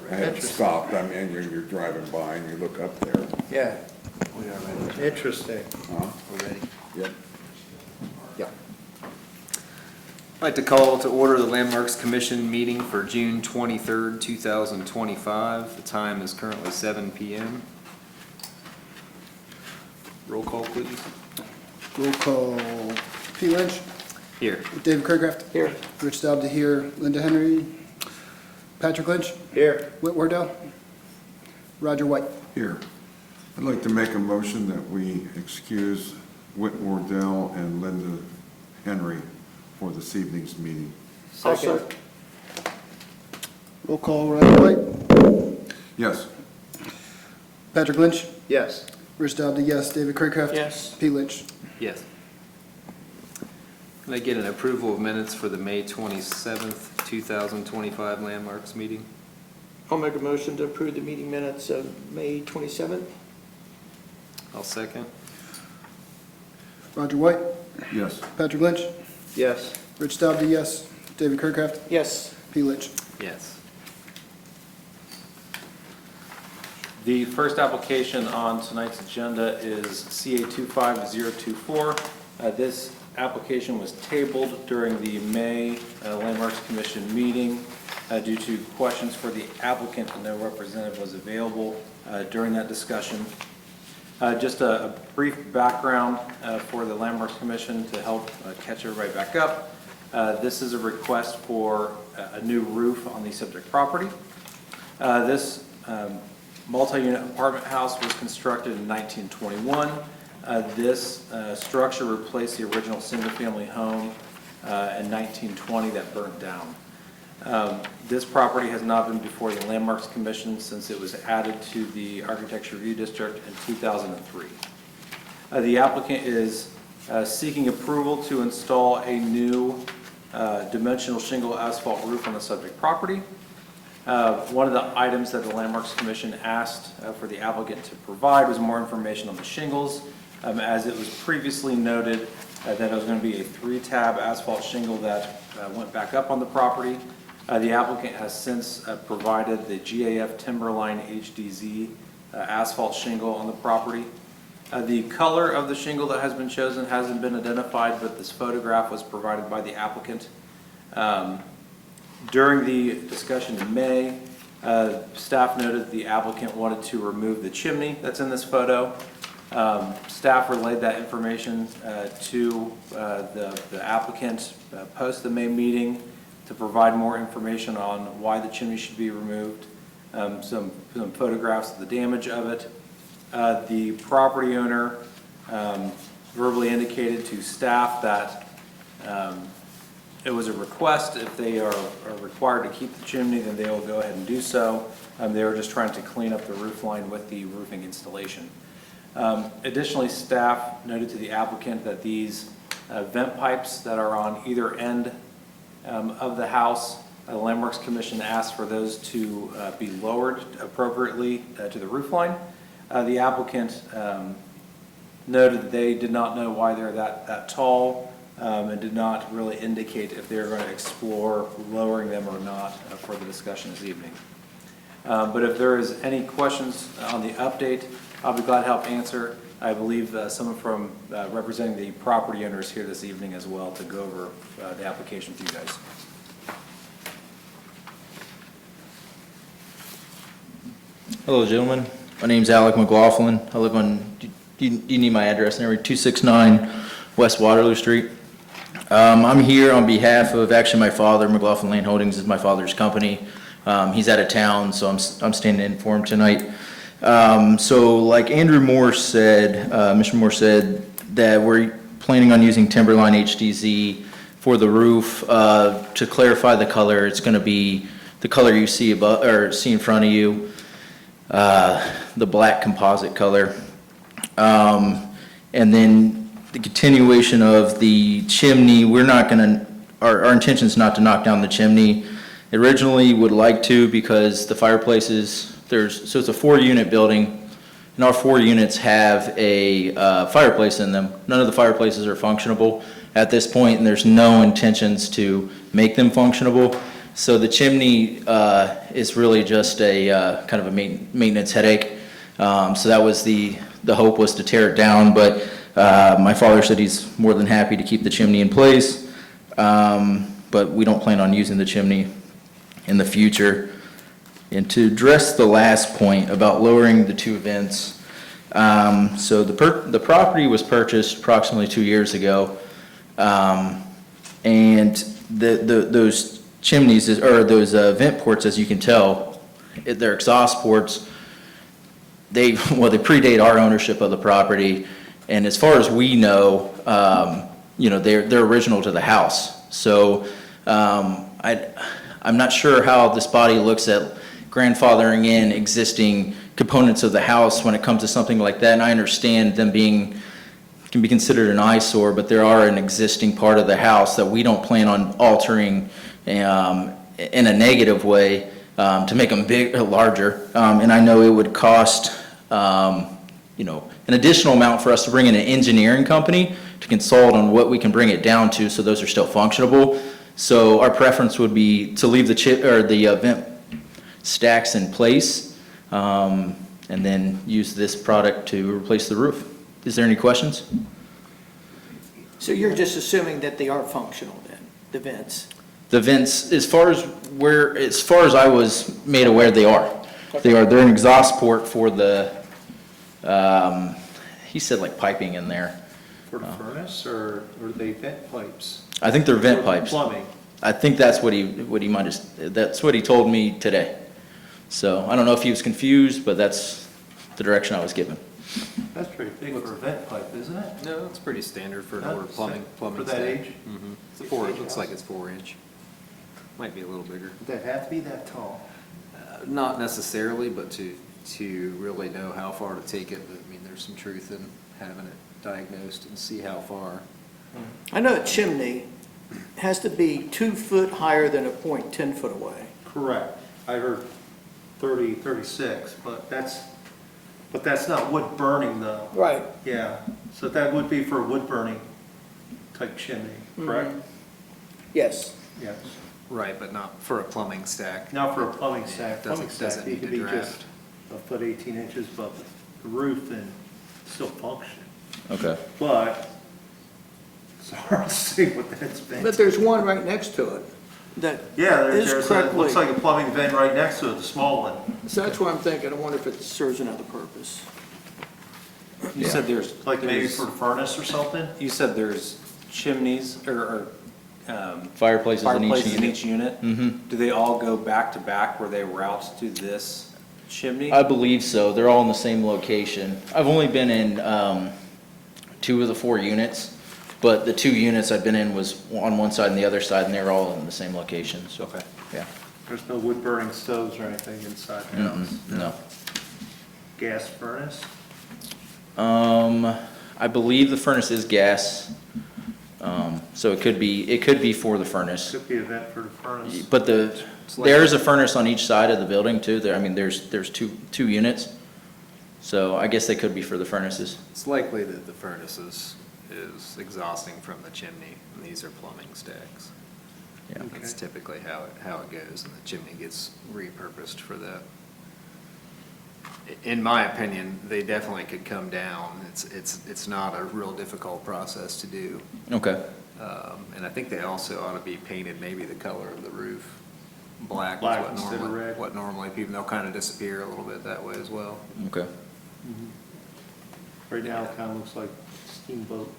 I had stopped, I mean, you're driving by and you look up there. Yeah, We are ready. interesting. Huh? We're ready. Yep. Yeah. I'd like to call to order the Landmarks Commission meeting for June 23rd, 2025. The time is currently 7 p.m. Roll call, please. Roll call. Pete Lynch, Here. David Craycraft, Here. Rich Doubda here, Linda Henry, Patrick Lynch, Here. Whit Wardell, Roger White. Here. I'd like to make a motion that we excuse Whit Wardell and Linda Henry for this evening's meeting. Second. Roll call. Roger White, Yes. Patrick Lynch, Yes. Rich Doubda, yes, David Craycraft. Yes. Pete Lynch. Yes. Can I get an approval of minutes for the May 27th, 2025 Landmarks meeting? I'll make a motion to approve the meeting minutes of May 27th. I'll second. Roger White, Yes. Patrick Lynch, Yes. Rich Doubda, yes, David Craycraft, Yes. Pete Lynch. Yes. The first application on tonight's agenda is CA 25024. This application was tabled during the May Landmarks Commission meeting due to questions for the applicant, and no representative was available during that discussion. Just a brief background for the Landmarks Commission to help catch everybody back up. This is a request for a new roof on the subject property. This multi-unit apartment house was constructed in 1921. This structure replaced the original single-family home in 1920 that burnt down. This property has not been before the Landmarks Commission since it was added to the Architecture Review District in 2003. The applicant is seeking approval to install a new dimensional shingle asphalt roof on the subject property. One of the items that the Landmarks Commission asked for the applicant to provide was more information on the shingles, as it was previously noted that it was going to be a 3-tab asphalt shingle that went back up on the property. The applicant has since provided the GAF Timberline HDZ asphalt shingle on the property. The color of the shingle that has been chosen hasn't been identified, but this photograph was provided by the applicant. During the discussion in May, staff noted the applicant wanted to remove the chimney that's in this photo. Staff relayed that information to the applicant post the May meeting to provide more information on why the chimney should be removed, some photographs of the damage of it. The property owner verbally indicated to staff that it was a request. If they are required to keep the chimney, then they will go ahead and do so. They were just trying to clean up the roof line with the roofing installation. Additionally, staff noted to the applicant that these vent pipes that are on either end of the house, the Landmarks Commission asked for those to be lowered appropriately to the roof line. The applicant noted that they did not know why they're that tall and did not really indicate if they're going to explore lowering them or not for the discussion this evening. But if there is any questions on the update, I'll be glad to help answer. I believe someone from representing the property owners here this evening as well to go over the application with you guys. Hello, gentlemen. My name's Alec McLaughlin. I live on, do you need my address and everything? 269 West Waterloo Street. I'm here on behalf of actually my father. McLaughlin Land Holdings is my father's company. He's out of town, so I'm standing in for him tonight. So like Andrew Moore said, Mr. Moore said that we're planning on using Timberline HDZ for the roof. To clarify the color, it's going to be the color you see above or see in front of you, the black composite color. And then the continuation of the chimney, we're not going to, our intention is not to knock down the chimney. Originally would like to because the fireplaces, so it's a 4-unit building, and our 4 units have a fireplace in them. None of the fireplaces are functionable at this point, and there's no intentions to make them functionable. So the chimney is really just a kind of a maintenance headache. So that was the hope was to tear it down, but my father said he's more than happy to keep the chimney in place. But we don't plan on using the chimney in the future. And to address the last point about lowering the two vents, so the property was purchased approximately 2 years ago, and those chimneys, or those vent ports, as you can tell, they're exhaust ports. They predate our ownership of the property, and as far as we know, they're original to the house. So I'm not sure how this body looks at grandfathering in existing components of the house when it comes to something like that. And I understand them can be considered an eyesore, but there are an existing part of the house that we don't plan on altering in a negative way to make them larger. And I know it would cost, an additional amount for us to bring in an engineering company to consult on what we can bring it down to so those are still functionable. So our preference would be to leave the vent stacks in place, and then use this product to replace the roof. Is there any questions? So you're just assuming that they are functional then, the vents? The vents, as far as I was made aware, they are. They're an exhaust port for the, he said like piping in there. For the furnace, or are they vent pipes? I think they're vent For pipes. Plumbing. I think that's what he might have, that's what he told me today. So I don't know if he was confused, but that's the direction I was given. That's pretty big for a vent pipe, isn't it? No, it's pretty standard for an That's order plumbing For that stack. age? It's it looks like it's 4-inch. Might be a little bigger. Would that have to be that tall? Not necessarily, but to really know how far to take it, I mean, there's some truth in having it diagnosed and see how far. I know a chimney has to be 2 foot higher than a point 10 foot away. Correct. I heard 30, 36, but that's not wood burning though. Right. Yeah, so that would be for a wood burning type chimney, correct? Yes. Yes. Right, but not for a plumbing stack. Now for a plumbing stack, Doesn't- plumbing stack, doesn't it need could to be draft. just a foot 18 inches above the roof and still function. Okay. But it's hard to see what that's been. But there's one right next to it that Yeah, is there's correctly. looks like a plumbing vent right next to it, the small one. So that's what I'm thinking. I wonder if it serves another purpose. You said there's, like maybe for a furnace or something? You said there's chimneys Fireplaces in each fireplaces in unit. each unit? Mhm. Do they all go back to back where they route to this chimney? I believe so. They're all in the same location. I've only been in 2 of the 4 units, but the 2 units I've been in was on one side and the other side, and they're all in the same location, so. Okay. Yeah. There's no wood burning stoves or anything inside the house? No. Gas furnace? I believe the furnace is gas, so it could be for the furnace. Could be a vent for the furnace. But there is a furnace on each side of the building too. There's two units. So I guess they could be for the furnaces. It's likely that the furnace is exhausting from the chimney, and these are plumbing stacks. Yeah. That's typically how it goes, and the chimney gets repurposed for that. In my opinion, they definitely could come down. It's not a real difficult process to do. Okay. And I think they also ought to be painted maybe the color of the roof. Black Black is instead of red. what normally people, they'll kind of disappear a little bit that way as well. Okay. Right now, it kind of looks like steamboat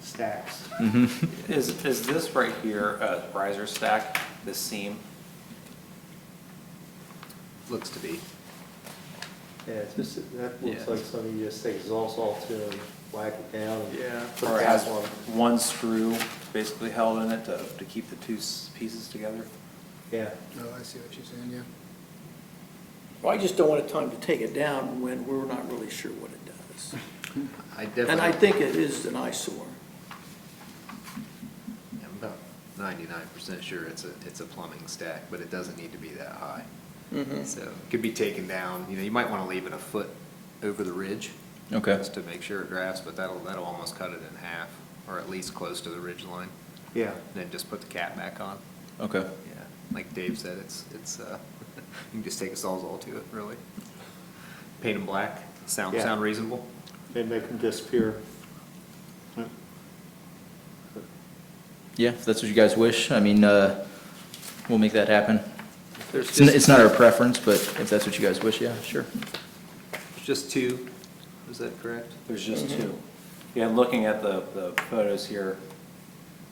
stacks. Mm-hmm. Is this right here a riser stack, this seam? Looks to be. Yeah, it's just, that looks Yeah. like something you just take exhaust off to and whack it down. and put Or a it has cap on. one screw basically held in it to keep the two pieces together? Yeah. Oh, I see what you're saying, yeah. Well, I just don't want it time to take it down when we're not really sure what it does. I definitely. And I think it is an eyesore. I'm about 99% sure it's a plumbing stack, but it doesn't need to be that high. So it could be taken down, you might want to leave it a foot over the ridge. Okay. Just to make sure it drafts, but that'll almost cut it in half, or at least close to the ridge line. Yeah. Then just put the cap back on. Okay. Yeah. like Dave said, you can just take a Sawzall to it, really. Paint them black, sound Yeah. reasonable? They make them disappear. Yeah, if that's what you guys wish, I mean, we'll make that happen. There's It's not our preference, but if that's what you guys wish, yeah, sure. just two, is that correct? There's just two. Yeah, looking at the photos here,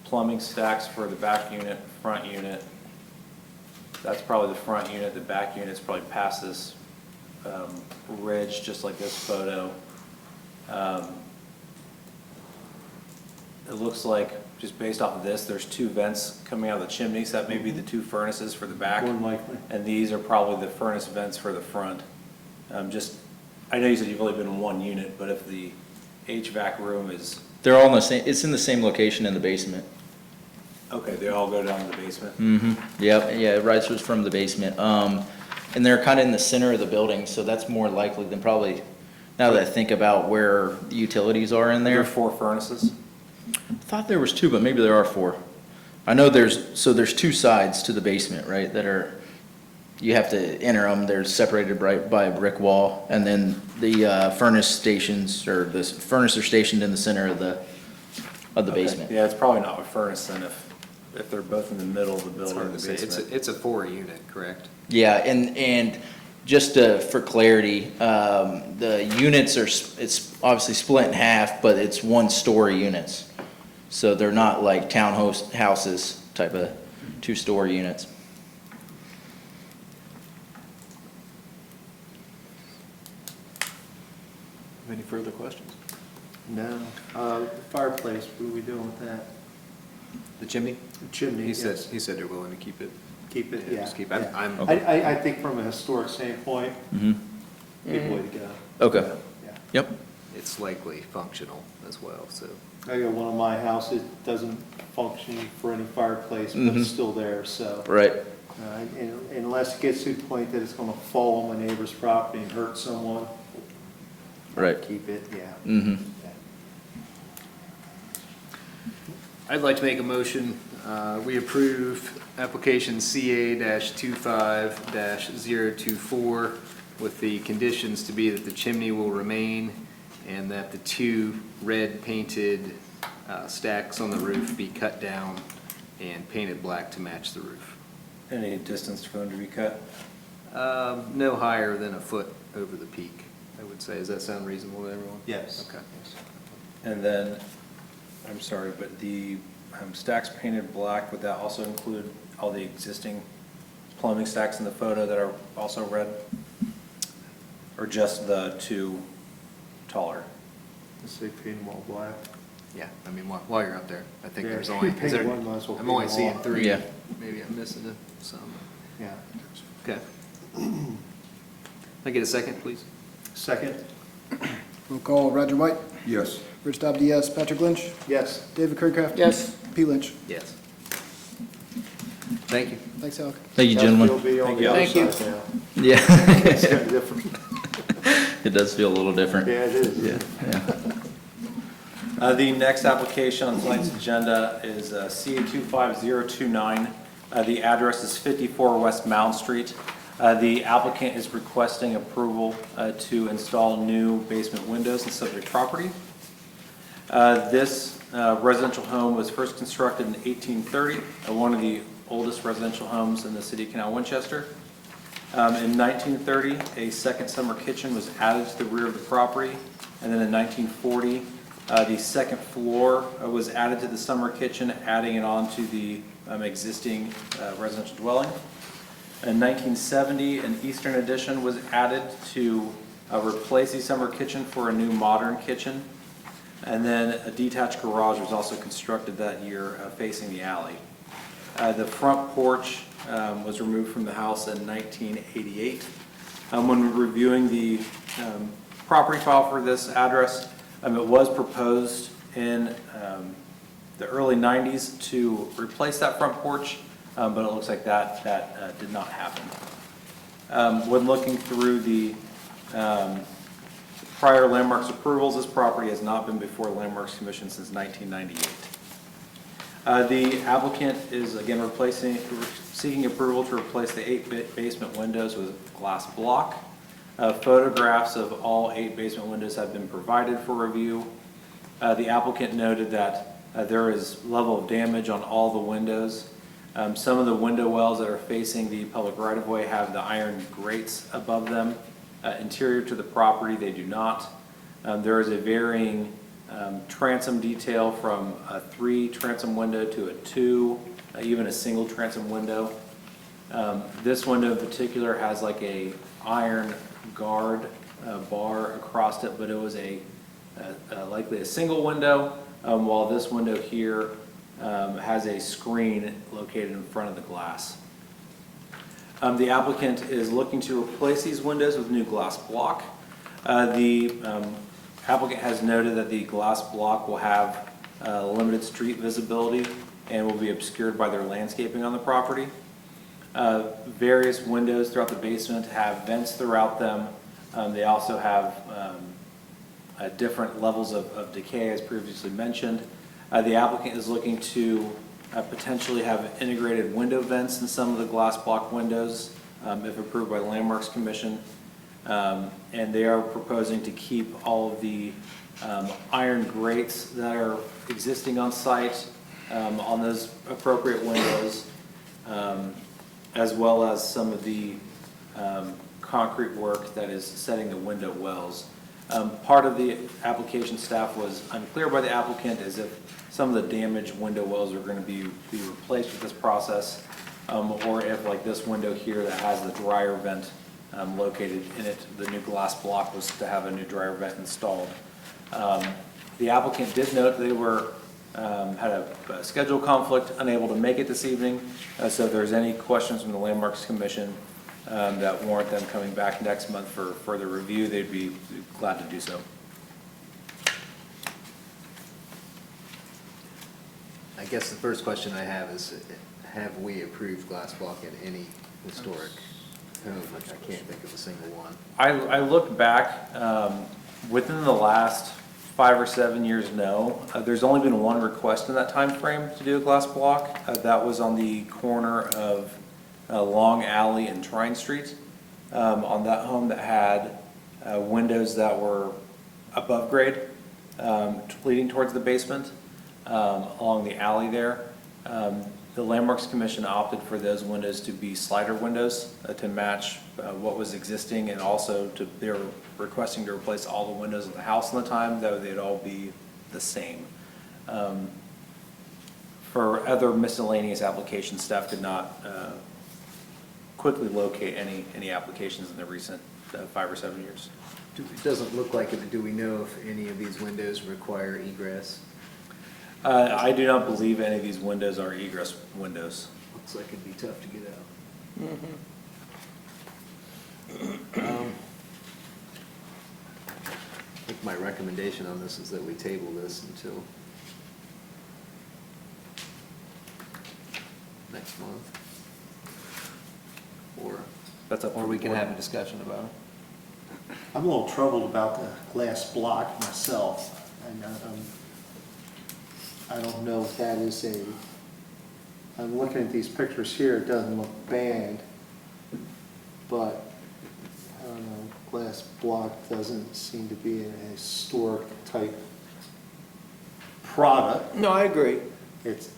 plumbing stacks for the back unit, front unit. That's probably the front unit, the back unit's probably past this ridge, just like this photo. It looks like, just based off of this, there's two vents coming out of the chimney, so that may be the two furnaces for the back. More than likely. And these are probably the furnace vents for the front. I know you said you've only been in one unit, but if the HVAC room is, They're all in the same, it's in the same location in the basement. okay, they all go down to the basement? Yep, yeah, it rises from the basement. And they're kind of in the center of the building, so that's more likely than probably, now that I think about where the utilities are in There are there. 4 furnaces? I thought there was 2, but maybe there are 4. I know there's 2 sides to the basement, right, that are, you have to enter them, they're separated by a brick wall, and then the furnace stations, or the furnace are stationed in the center of the Okay. basement. Yeah, it's probably not a furnace then if they're both in the middle of the It's building, hard in to the say. basement. It's a 4-unit, correct? Yeah, and just for clarity, the units it's obviously split in half, but it's 1-story units. So they're not like houses type of 2-story units. Any further questions? No. The fireplace, what are we doing with that? The chimney? The chimney, He said, yes. he said they're willing to keep it. Keep it, yeah. Just keep it. yeah. I'm- I think from a historic standpoint, good way to go. Okay, Yeah. yep, It's likely functional as well, so. I got one of my houses, doesn't function for any fireplace, but it's still there, so. right. And unless it gets to the point that it's gonna fall on my neighbor's property and hurt someone. Right. Keep it, yeah. Mm-hmm. Yeah. I'd like to make a motion, we approve application CA-25-024 with the conditions to be that the chimney will remain and that the 2 red painted stacks on the roof be cut down and painted black to match the roof. Any distance for them to be cut? No higher than a foot over the peak, I would say. Does that sound reasonable to everyone? Yes. Okay. And then, I'm sorry, but the stacks painted black, would that also include all the existing plumbing stacks in the photo that are also red? Or just the 2 taller? Let's say paint them all black. Yeah, I mean, while you're up there, I think Yeah, there's if only, you paint one, might as well I'm paint only them seeing all. 3. Yeah. Maybe I'm missing some. Yeah. Okay. Can I get a second, please? Second? Roll call, Roger White, Yes. Rich Dodd, yes, Patrick Lynch, Yes. David Kirkcraft. Yes. Pete Lynch. Yes. Thank you. Thanks, Alec. Thank you, That'll gentlemen. be on Thank the you. other Thank you. side now. Yeah, It's kind of different. it does feel a little different. Yeah, it is. Yeah, yeah. The next application on tonight's agenda is CA-25029. The address is 54 West Mound Street. The applicant is requesting approval to install new basement windows in subject property. This residential home was first constructed in 1830, one of the oldest residential homes in the city of Canal, Winchester. In 1930, a second summer kitchen was added to the rear of the property, and then in 1940, the second floor was added to the summer kitchen, adding it on to the existing residential dwelling. In 1970, an eastern addition was added to replace the summer kitchen for a new modern kitchen. And then a detached garage was also constructed that year facing the alley. The front porch was removed from the house in 1988. When reviewing the property file for this address, it was proposed in the early 90s to replace that front porch, but it looks like that did not happen. When looking through the prior landmarks approvals, this property has not been before the Landmarks Commission since 1998. The applicant is again seeking approval to replace the 8 basement windows with glass block. Photographs of all 8 basement windows have been provided for review. The applicant noted that there is level of damage on all the windows. Some of the window wells that are facing the public right-of-way have the iron grates above them. Interior to the property, they do not. There is a varying transom detail from a 3 transom window to a 2, even a single transom window. This window in particular has like a iron guard bar across it, but it was likely a single window, while this window here has a screen located in front of the glass. The applicant is looking to replace these windows with new glass block. The applicant has noted that the glass block will have limited street visibility and will be obscured by their landscaping on the property. Various windows throughout the basement have vents throughout them. They also have different levels of decay, as previously mentioned. The applicant is looking to potentially have integrated window vents in some of the glass block windows, if approved by the Landmarks Commission. And they are proposing to keep all of the iron grates that are existing on site on those appropriate windows, as well as some of the concrete work that is setting the window wells. Part of the application staff was unclear by the applicant as if some of the damaged window wells are going to be replaced with this process, or if like this window here that has the dryer vent located in it, the new glass block was to have a new dryer vent installed. The applicant did note they were had a schedule conflict, unable to make it this evening. So if there's any questions from the Landmarks Commission that warrant them coming back next month for further review, they'd be glad to do so. I guess the first question I have is, have we approved glass block at any historic home? I can't think of a single one. I looked back, within the last 5 or 7 years, no. There's only been one request in that time frame to do a glass block. That was on the corner of Long Alley and Trine Street, on that home that had windows that were above grade, leading towards the basement, along the alley there. The Landmarks Commission opted for those windows to be slider windows to match what was existing, and also they were requesting to replace all the windows of the house in the time, though they'd all be the same. For other miscellaneous applications, staff could not quickly locate any applications in the recent 5 or 7 years. It doesn't look like it, but do we know if any of these windows require egress? I do not believe any of these windows are egress windows. Looks like it'd be tough to get out. I think my recommendation on this is that we table this until next month. That's up to Or the we can board. have a discussion about it. I'm a little troubled about the glass block myself. And I don't know if that is I'm looking at these pictures here, it doesn't look bad, but I don't know, glass block doesn't seem to be a historic type product. No, I agree. It's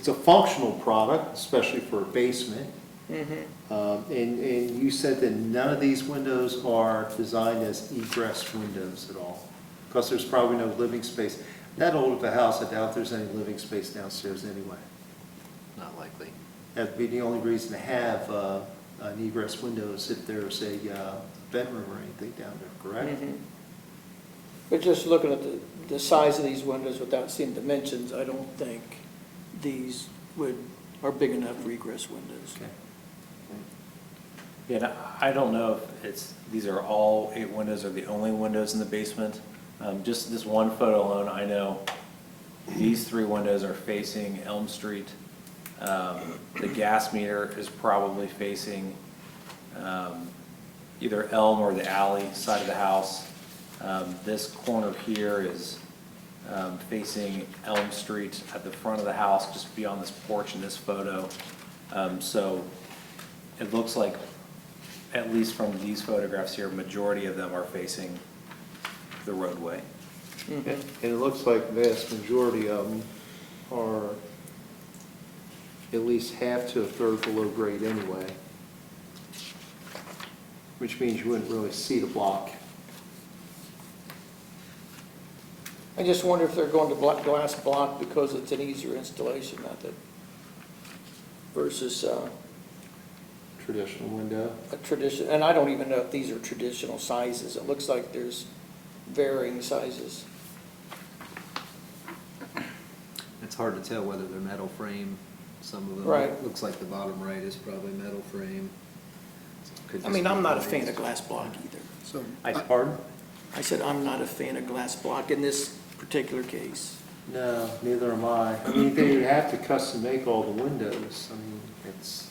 a functional product, especially for a basement. And you said that none of these windows are designed as egress windows at all, because there's probably no living space. That old of a house, I doubt there's any living space downstairs anyway. Not likely. That'd be the only reason to have an egress window is if there's a bedroom or anything down there, correct? But just looking at the size of these windows without seeing dimensions, I don't think these are big enough for egress windows. Okay. Yeah, and I don't know if these are all 8 windows or the only windows in the basement. Just this one photo alone, I know these 3 windows are facing Elm Street. The gas meter is probably facing either Elm or the alley side of the house. This corner here is facing Elm Street at the front of the house, just beyond this porch in this photo. So it looks like, at least from these photographs here, majority of them are facing the roadway. And it looks like vast majority of them are at least half to a third below grade anyway, which means you wouldn't really see the block. I just wonder if they're going to glass block because it's an easier installation method versus Traditional window. a tradition, and I don't even know if these are traditional sizes. It looks like there's varying sizes. It's hard to tell whether they're metal frame. Some of them, Right. looks like the bottom right is probably metal frame. Could I just mean, be I'm not a glaze. fan of glass block either. So, Pardon? I said I'm not a fan of glass block in this particular case. No, neither am I. I mean, they have to custom make all the windows. I mean, it's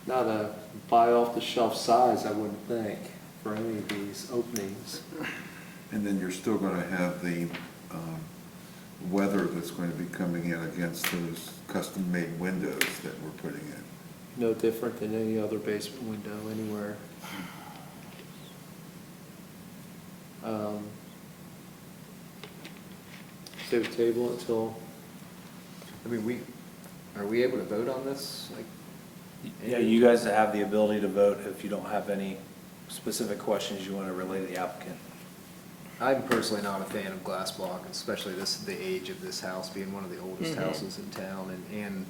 not a buy off the shelf size, I wouldn't think, for any of these openings. And then you're still going to have the weather that's going to be coming in against those custom-made windows that we're putting in. No different than any other basement window anywhere. Save the table until, I mean, are we able to vote on this? Like, Yeah, you guys have the ability to vote if you don't have any specific questions you want to relay to the applicant. I'm personally not a fan of glass block, especially the age of this house being one of the oldest houses in town, and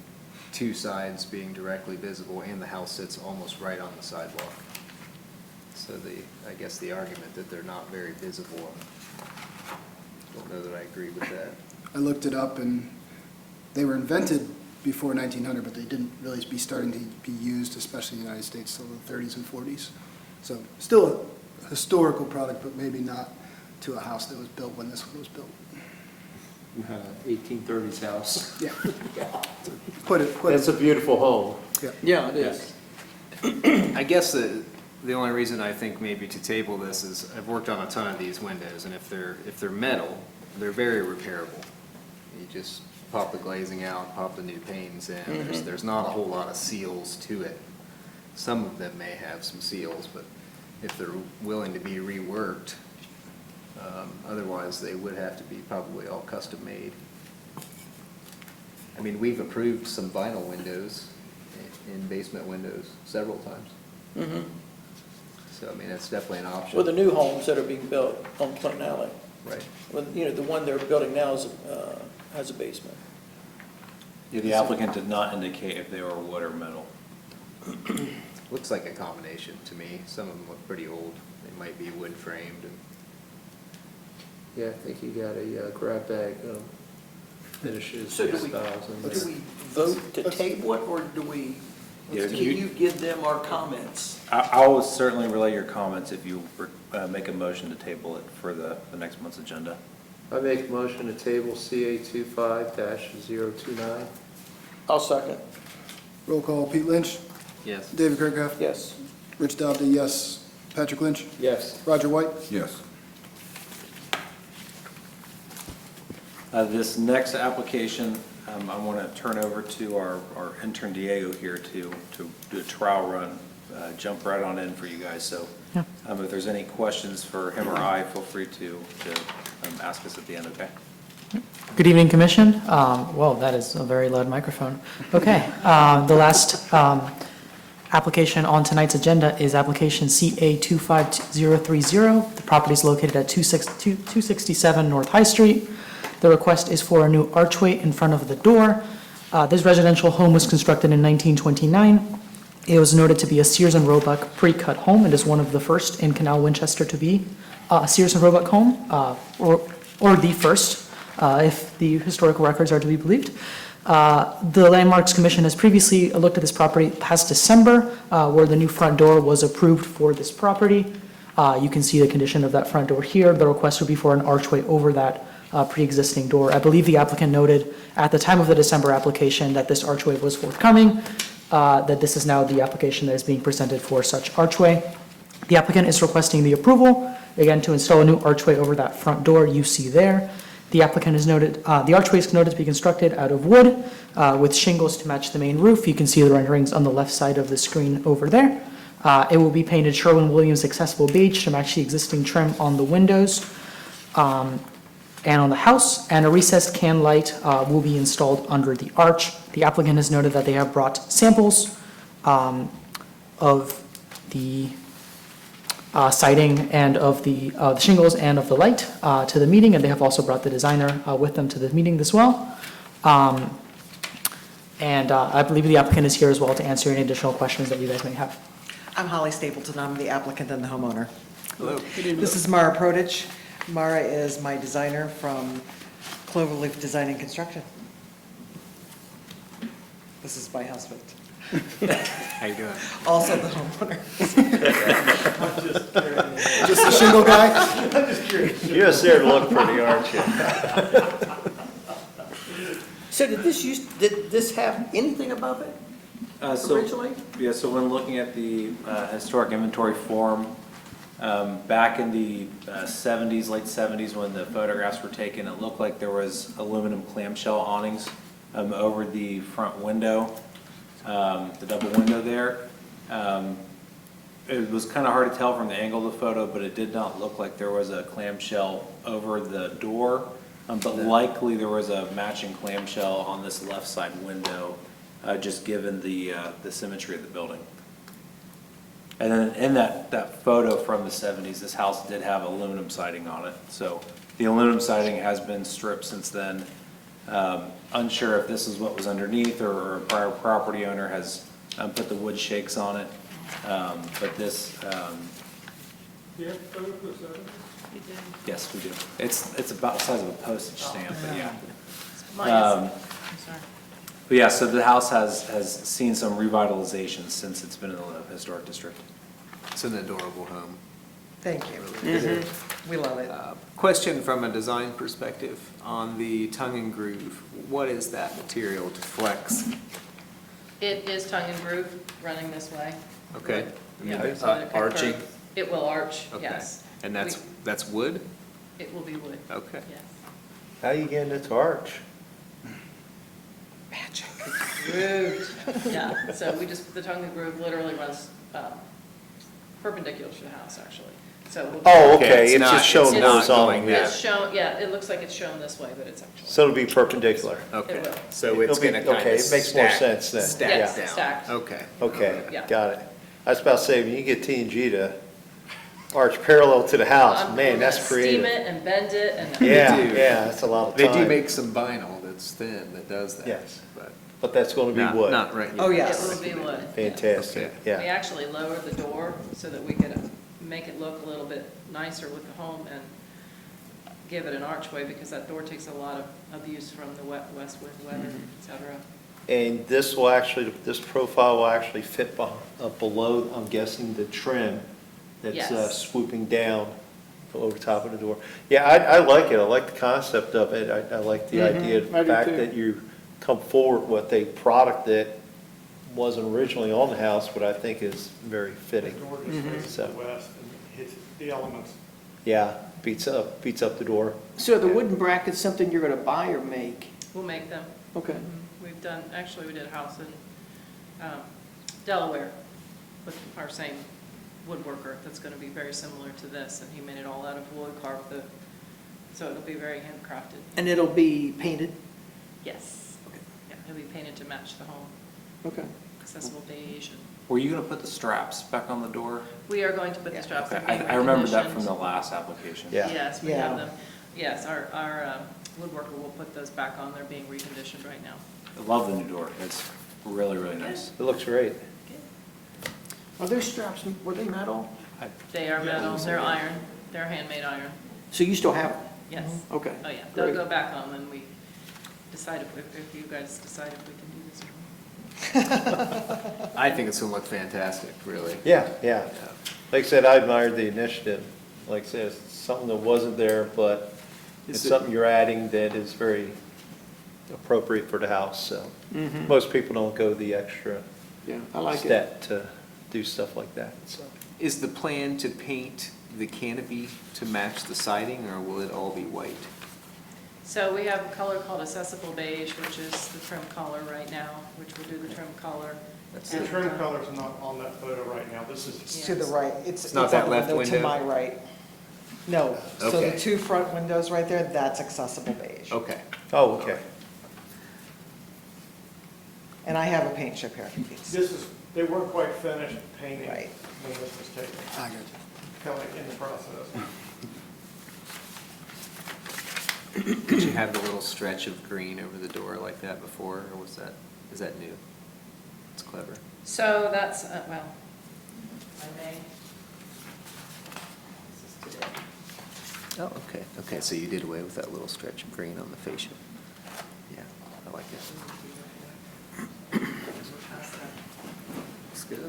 two sides being directly visible, and the house sits almost right on the sidewalk. So I guess the argument that they're not very visible, I don't know that I agree with that. I looked it up, and they were invented before 1900, but they didn't really be starting to be used, especially in the United States, till the 30s and 40s. So still a historical product, but maybe not to a house that was built when this one was built. 1830s house. Yeah. Put it, It's a beautiful home. Yeah, it is. I guess the only reason I think maybe to table this is I've worked on a ton of these windows, and if they're metal, they're very repairable. You just pop the glazing out, pop the new panes in. There's not a whole lot of seals to it. Some of them may have some seals, but if they're willing to be reworked, otherwise they would have to be probably all custom made. I mean, we've approved some vinyl windows in basement windows several times. So, I mean, that's definitely an option. Well, the new homes that are being built on Clinton Alley, Right. well, you know, the one they're building now has a basement. Yeah, the applicant did not indicate if they were wood or metal. Looks like a combination to me. Some of them look pretty old. They might be wood framed. Yeah, I think you got a grab bag finishes. So do we styles in there. vote to table it, or do we, Yeah, can you- you give them our comments? I will certainly relay your comments if you make a motion to table it for the next month's agenda. I make a motion to table CA 25-029. I'll second. Roll call, Pete Lynch, Yes. David Kirkhoff, Yes. Rich Dobley, yes. Patrick Lynch, Yes. Roger White. Yes. This next application, I want to turn over to our intern Diego here to do a trial run, jump right on in for you guys. So if there's any questions for him or I, feel free to ask us at the end, okay? Good evening, Commission. Whoa, that is a very loud microphone. Okay, the last application on tonight's agenda is application CA 25030. The property is located at 267 North High Street. The request is for a new archway in front of the door. This residential home was constructed in 1929. It was noted to be a Sears and Roebuck pre-cut home. It is one of the first in Canal, Winchester to be a Sears and Roebuck home, or the first, if the historical records are to be believed. The Landmarks Commission has previously looked at this property past December, where the new front door was approved for this property. You can see the condition of that front door here. The request would be for an archway over that pre-existing door. I believe the applicant noted at the time of the December application that this archway was forthcoming, that this is now the application that is being presented for such archway. The applicant is requesting the approval again, to install a new archway over that front door you see there. The applicant has noted, the archway is noted to be constructed out of wood with shingles to match the main roof. You can see the renderings on the left side of the screen over there. It will be painted Sherwin-Williams accessible beige to match the existing trim on the windows and on the house, and a recessed can light will be installed under the arch. The applicant has noted that they have brought samples of the siding and of the shingles and of the light to the meeting, and they have also brought the designer with them to the meeting as well. And I believe the applicant is here as well to answer any additional questions that you guys may have. I'm Holly Stapleton, I'm the applicant and the homeowner. Hello. This is Mara Prodich. Mara is my designer from Cloverleaf Design and Construction. This is my husband, How you doing? also the homeowner. Just a shingle guy? You're just there to look pretty, aren't you? So did this have anything above it originally? Yeah, so when looking at the historic inventory form, back in the 70s, late 70s, when the photographs were taken, it looked like there was aluminum clamshell awnings over the front window, the double window there. It was kind of hard to tell from the angle of the photo, but it did not look like there was a clamshell over the door, but likely there was a matching clamshell on this left side window, just given the symmetry of the building. And then in that photo from the 70s, this house did have aluminum siding on it. So the aluminum siding has been stripped since then. Unsure if this is what was underneath or a prior property owner has put the wood shakes on it. But this, yes, we do. It's about the size of a postage stamp, but yeah. I'm sorry. But yeah, so the house has seen some revitalization since it's been in the historic district. It's an adorable home. Thank you. We love it. Question from a design perspective on the tongue and groove. What is that material to flex? It is tongue and groove running this way. Okay. Yeah, so that it can Arching? curve. It will arch, Okay. yes. And that's wood? It will be wood, Okay. yes. How you getting it to arch? Magic. Grooved, yeah. So we just, the tongue and groove literally runs perpendicular to the house, actually. So we'll. Oh, Okay, okay, it's it's not- just shown it's not horizontal, going yeah. It's shown, yeah, it looks like it's shown this way, but it's actually. So it'll be perpendicular. Okay. It will. So it's It'll be- gonna kind of okay, it makes more stack- sense then. Stack Yes, down. stacked. Okay. Okay, Yeah. got it. I was about to say, when you get T&G to arch parallel to the house, I'm man, gonna that's Steam creative. it and bend it and. Yeah, They do. yeah, that's a lot of They time. do make some vinyl that's thin that does that. Yes. But But that's gonna be not, wood. not right. Oh, It yes. will be wood. Fantastic, We yeah. actually lowered the door so that we could make it look a little bit nicer with the home and give it an archway, because that door takes a lot of abuse from the west wind, weather, et cetera. And this will actually, this profile will actually fit below, I'm guessing, the trim that's Yes. swooping down over top of the door. Yeah, I like it. I like the concept of it. I like the idea, I the do fact too. that you come forward with a product that wasn't originally on the house, but I think is very fitting. So, west and hits the elements. yeah, beats up the door. So the wooden brackets something you're gonna buy or make? We'll make them. Okay. We've done, actually, we did a house in Delaware with our same woodworker that's gonna be very similar to this, and he made it all out of wood, carved so it'll be very handcrafted. And it'll be painted? Yes. Yeah, it'll be painted to match the home, Okay. accessible beige. And Were you gonna put the straps back on the door? we are going to put the straps in. Okay, I remember that from the last application. Yeah. Yes, we Yeah. have them. Yes, our woodworker will put those back on. They're being reconditioned right now. I love the new door. It's really, really nice. It looks great. Are those straps, were they metal? They are metal, they're iron, they're handmade iron. So you still have them? Yes. Okay. Oh, yeah, they'll Great. go back on when we decide, if you guys decide if we can do this or not. I think it's gonna look fantastic, really. Yeah, yeah. Like I said, I admired the initiative. Like I said, it's something that wasn't there, but it's Is it- something you're adding that is very appropriate for the house, so. Mhm. Most people don't go the extra Yeah, I like it. step to do stuff like that, so. Is the plan to paint the canopy to match the siding, or will it all be white? So we have a color called accessible beige, which is the trim color right now, which will do the trim color. The trim color's not on that photo right now. This is, It's to the right. It's not on that the left To window? my right. No, so the Okay. 2 front windows right there, that's accessible beige. Okay. Oh, okay. And I have a paint chip here. they weren't quite finished painting Right. when this was taken, I got you. kind of in the process. Did you have the little stretch of green over the door like that before, or is that new? It's clever. So that's, well, I may. This is today. Oh, okay, okay, so you did away with that little stretch of green on the fascia. Yeah, I like it. Looks good.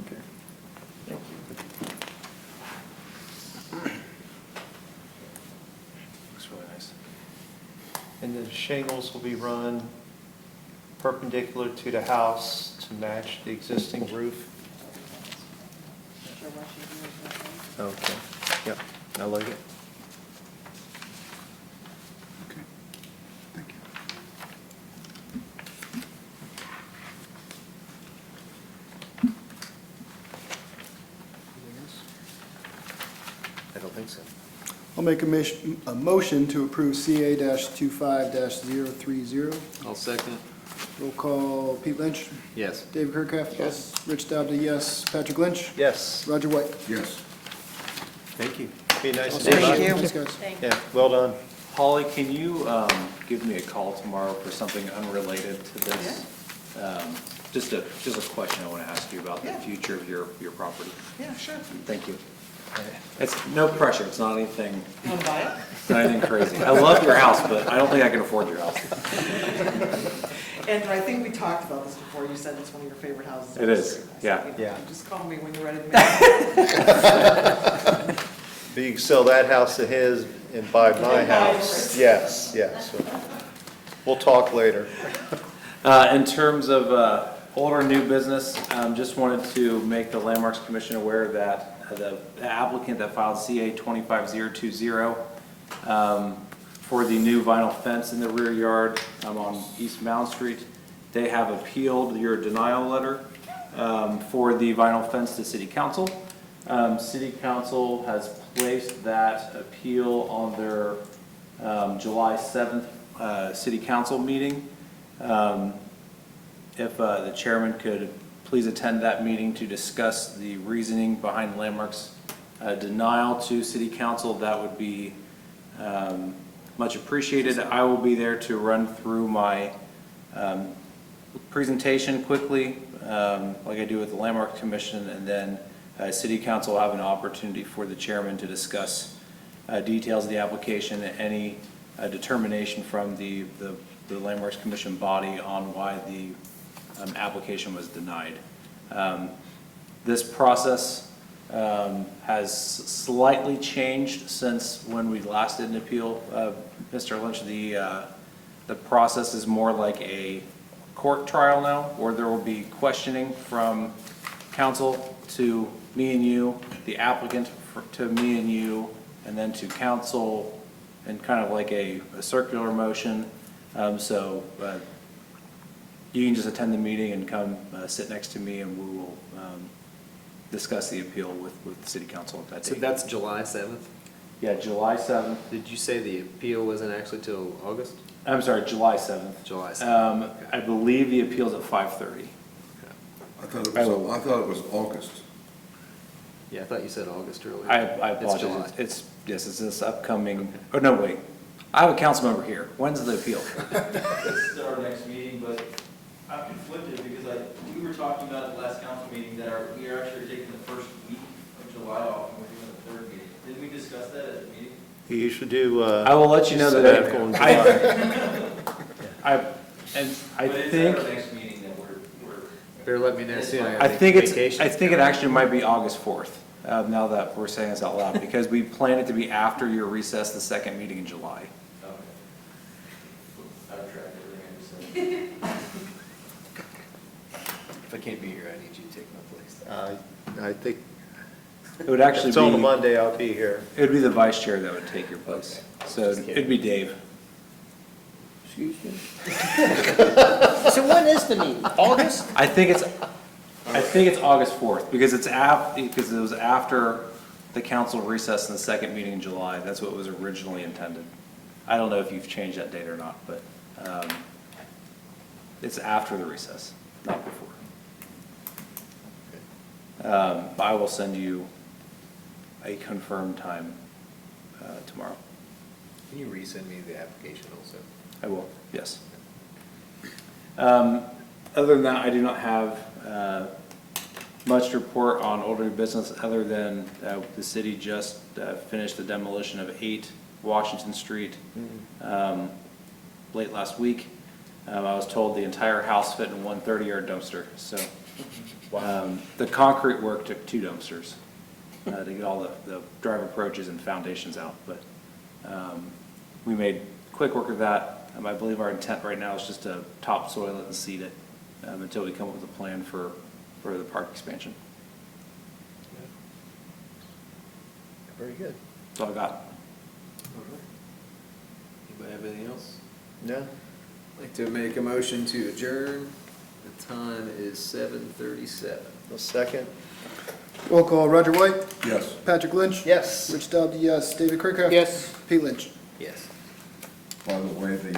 Okay. Thank you. Looks really nice. And the shingles will be run perpendicular to the house to match the existing roof? Okay, yep, I like it. Okay. Thank you. I don't think so. I'll make a motion to approve CA-25-030. I'll second. Roll call, Pete Lynch, Yes. David Kirkcraft. Yes. Rich Dobda, yes. Patrick Lynch, Yes, Roger White. Yes. thank you. Be nice to Thank meet you. Thanks, guys. Thank you. Yeah, well done. Holly, can you give me a call tomorrow for something unrelated to this? Just a question I want to ask you about the Yeah. future of your property. Yeah, sure. Thank you. It's no pressure, it's not anything, Want to buy it? it's not anything crazy. I love your house, but I don't think I can afford your house. And I think we talked about this before. You said it's one of your favorite houses. It is, yeah. Yeah. Just call me when you're ready to make it. But you can sell that house to his and buy my And buy house. yours. Yes, yes. We'll talk later. In terms of old or new business, just wanted to make the Landmarks Commission aware that the applicant that filed CA 25020 for the new vinyl fence in the rear yard on East Mound Street, they have appealed your denial letter for the vinyl fence to City Council. City Council has placed that appeal on their July 7th City Council meeting. If the chairman could please attend that meeting to discuss the reasoning behind Landmark's denial to City Council, that would be much appreciated. I will be there to run through my presentation quickly, like I do with the Landmark Commission, and then City Council will have an opportunity for the chairman to discuss details of the application, any determination from the Landmarks Commission body on why the application was denied. This process has slightly changed since when we last did an appeal. Mr. Lynch, the process is more like a court trial now, where there will be questioning from council to me and you, the applicant to me and you, and then to council, and kind of like a circular motion. So you can just attend the meeting and come sit next to me, and we will discuss the appeal with the city council at that So date. that's July 7th? Yeah, July 7th. Did you say the appeal wasn't actually till August? I'm sorry, July 7th. July 7th. I believe the appeal's at 5:30. I thought it was August. Yeah, I thought you said August earlier. I It's July. apologize. Yes, it's this upcoming, oh, no, wait. I have a council member here. When's the appeal? This is our next meeting, but I'm conflicted because we were talking about at the last council meeting that we are actually taking the first week of July off and we're doing the third meeting. Didn't we discuss that at the meeting? You usually do. I will let you know that sabbatical in July. I But it's at think, our next meeting that we're. Better let me know soon. I think it actually might be August 4th, now that we're saying this out loud, because we plan it to be after your recess, the second meeting in July. Okay. I retract everything I just said. If I can't be here, I need you to take my place. I think It would actually it's on a be, Monday, I'll be here. it would be the vice chair that would take your place. So it'd be Dave. Excuse me? So when is the meeting? August? I think it's August 4th, because because it was after the council recess in the second meeting in July. That's what was originally intended. I don't know if you've changed that date or not, but it's after the recess, not before. But I will send you a confirmed time tomorrow. Can you resend me the application also? I will, yes. Other than that, I do not have much to report on old new business, other than the city just finished the demolition of 8 Washington Street late last week. I was told the entire house fit in one 30-yard dumpster, so the concrete work took 2 dumpsters to get all the drive approaches and foundations out, but we made quick work of that. I believe our intent right now is just to topsoil it and seed it until we come up with a plan for the park expansion. Very good. That's all I got. Anybody have anything else? No? I'd like to make a motion to adjourn. The time is 7:37. A second? Roll call, Roger White, Yes. Patrick Lynch. Yes. Rich Dowd, yes. David Kirkhoff. Yes. Pete Lynch. Yes. By the way, the